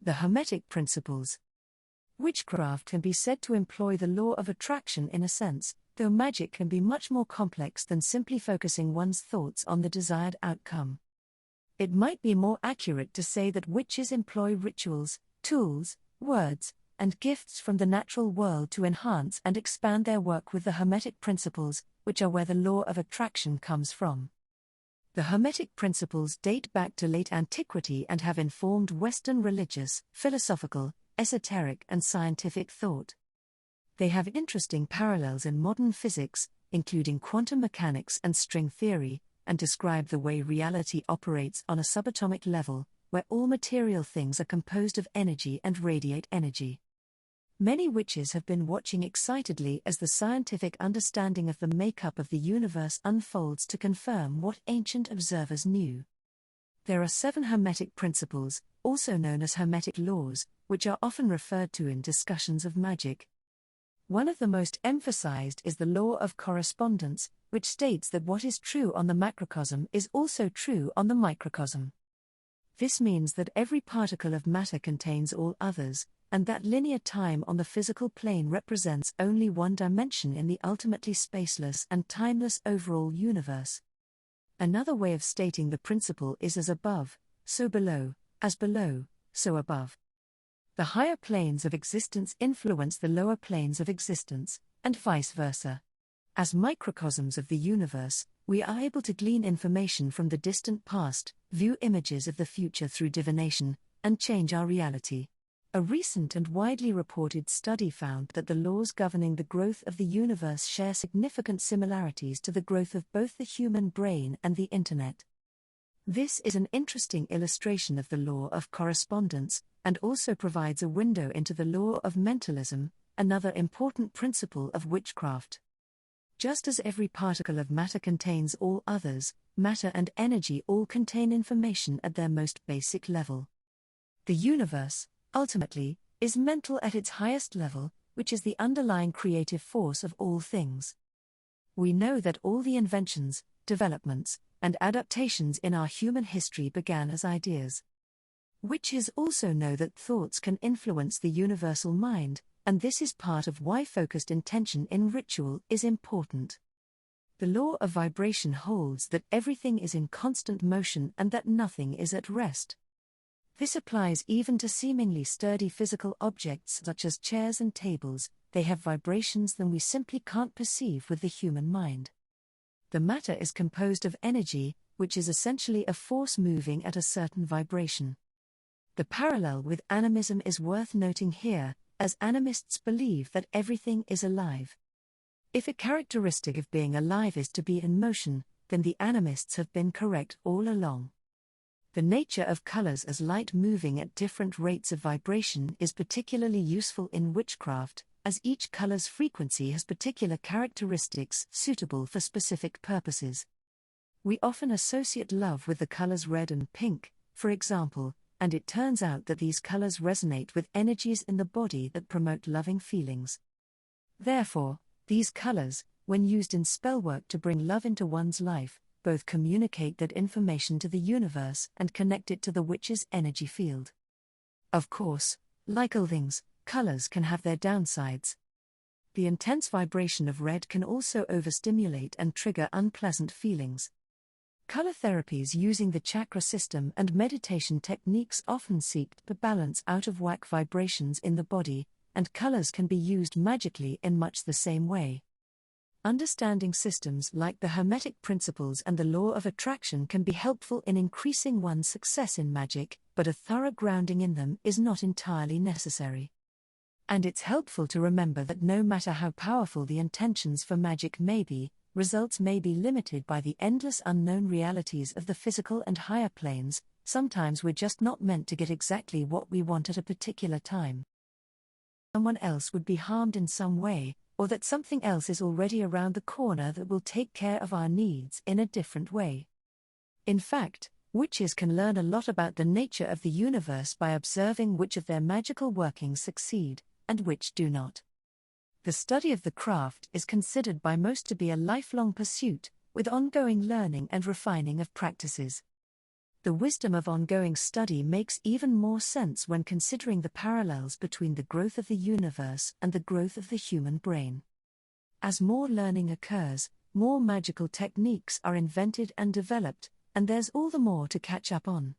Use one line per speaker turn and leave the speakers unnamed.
The Hermetic Principles. Witchcraft can be said to employ the law of attraction in a sense, though magic can be much more complex than simply focusing one's thoughts on the desired outcome. It might be more accurate to say that witches employ rituals, tools, words, and gifts from the natural world to enhance and expand their work with the Hermetic Principles, which are where the law of attraction comes from. The Hermetic Principles date back to late antiquity and have informed Western religious, philosophical, esoteric and scientific thought. They have interesting parallels in modern physics, including quantum mechanics and string theory, and describe the way reality operates on a subatomic level, where all material things are composed of energy and radiate energy. Many witches have been watching excitedly as the scientific understanding of the makeup of the universe unfolds to confirm what ancient observers knew. There are 7 Hermetic Principles, also known as Hermetic Laws, which are often referred to in discussions of magic. One of the most emphasized is the law of correspondence, which states that what is true on the macrocosm is also true on the microcosm. This means that every particle of matter contains all others, and that linear time on the physical plane represents only one dimension in the ultimately spaceless and timeless overall universe. Another way of stating the principle is as above, so below, as below, so above. The higher planes of existence influence the lower planes of existence, and vice versa. As microcosms of the universe, we are able to glean information from the distant past, view images of the future through divination, and change our reality. A recent and widely reported study found that the laws governing the growth of the universe share significant similarities to the growth of both the human brain and the Internet. This is an interesting illustration of the law of correspondence, and also provides a window into the law of mentalism, another important principle of witchcraft. Just as every particle of matter contains all others, matter and energy all contain information at their most basic level. The universe, ultimately, is mental at its highest level, which is the underlying creative force of all things. We know that all the inventions, developments, and adaptations in our human history began as ideas. Witches also know that thoughts can influence the universal mind, and this is part of why focused intention in ritual is important. The law of vibration holds that everything is in constant motion and that nothing is at rest. This applies even to seemingly sturdy physical objects such as chairs and tables. They have vibrations that we simply can't perceive with the human mind. The matter is composed of energy, which is essentially a force moving at a certain vibration. The parallel with animism is worth noting here, as animists believe that everything is alive. If a characteristic of being alive is to be in motion, then the animists have been correct all along. The nature of colors as light moving at different rates of vibration is particularly useful in witchcraft, as each color's frequency has particular characteristics suitable for specific purposes. We often associate love with the colors red and pink, for example, and it turns out that these colors resonate with energies in the body that promote loving feelings. Therefore, these colors, when used in spellwork to bring love into one's life, both communicate that information to the universe and connect it to the witch's energy field. Of course, like all things, colors can have their downsides. The intense vibration of red can also overstimulate and trigger unpleasant feelings. Color therapies using the chakra system and meditation techniques often seek to balance out-of-whack vibrations in the body, and colors can be used magically in much the same way. Understanding systems like the Hermetic Principles and the law of attraction can be helpful in increasing one's success in magic, but a thorough grounding in them is not entirely necessary. And it's helpful to remember that no matter how powerful the intentions for magic may be, results may be limited by the endless unknown realities of the physical and higher planes. Sometimes we're just not meant to get exactly what we want at a particular time. Someone else would be harmed in some way, or that something else is already around the corner that will take care of our needs in a different way. In fact, witches can learn a lot about the nature of the universe by observing which of their magical workings succeed, and which do not. The study of the craft is considered by most to be a lifelong pursuit, with ongoing learning and refining of practices. The wisdom of ongoing study makes even more sense when considering the parallels between the growth of the universe and the growth of the human brain. As more learning occurs, more magical techniques are invented and developed, and there's all the more to catch up on.